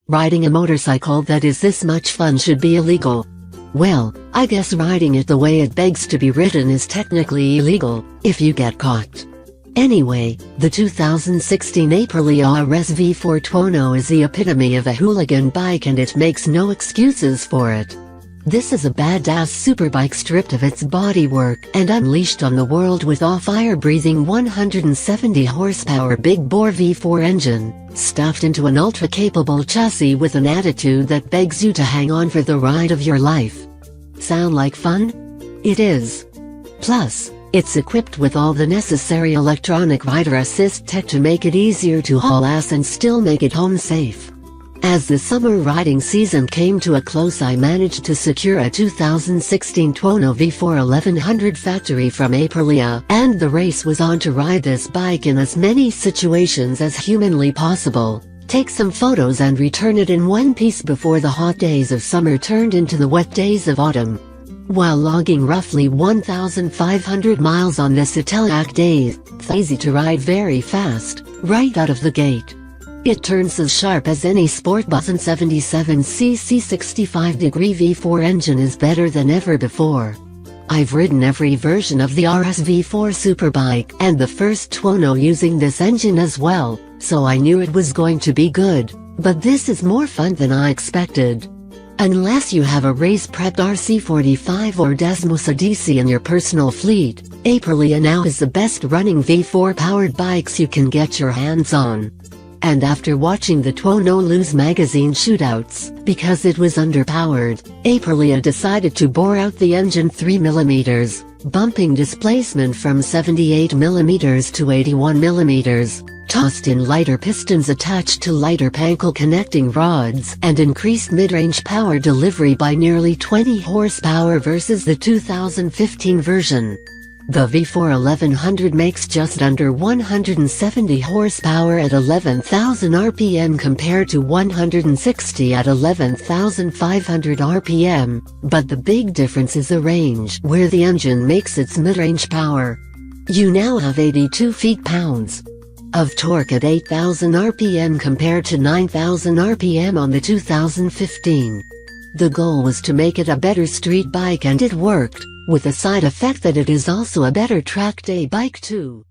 Riding a motorcycle that is this much fun should be illegal. Well, I guess riding it the way it begs to be ridden is technically illegal, if you get caught. Anyway, the 2016 Aprilia V4 Tuono is the epitome of a hooligan bike, and it makes no excuses for it. This is a badass superbike stripped of its bodywork and unleashed on the world with a fire-breathing 170 horsepower big-bore V4 engine, stuffed into an ultra-capable chassis with an attitude that begs you to hang on for the ride of your life. Sound like fun? It is. Plus, it's equipped with all the necessary electronic rider assist tech to make it easier to haul ass and still make it home safe. As the summer riding season came to a close, I managed to secure a 2016 Tuono V4 1100 Factory from Aprilia, and the race was on to ride this bike in as many situations as humanly possible, take some photos and return it in one piece before the hot days of summer turned into the wet days of autumn. While logging roughly 1,500 miles on this Italiac day, it's easy to ride very fast, right out of the gate. It turns as sharp as any sport bus, and 77cc 65-degree V4 engine is better than ever before. I've ridden every version of the RS V4 superbike and the first Tuono using this engine as well, so I knew it was going to be good, but this is more fun than I expected. Unless you have a race-prepped RC45 or Desmosa DC in your personal fleet, Aprilia now has the best running V4 powered bikes you can get your hands on. And after watching the Tuono lose magazine shootouts because it was underpowered, Aprilia decided to bore out the engine 3mm, bumping displacement from 78mm to 81mm, tossed in lighter pistons attached to lighter panel connecting rods, and increased mid-range power delivery by nearly 20 horsepower versus the 2015 version. The V4 1100 makes just under 170 horsepower at 11,000 RPM compared to 160 at 11,500 RPM, but the big difference is the range, where the engine makes its mid-range power. You now have 82 feet-pounds of torque at 8,000 RPM compared to 9,000 RPM on the 2015. The goal was to make it a better street bike, and it worked, with the side effect that it is also a better track day bike too.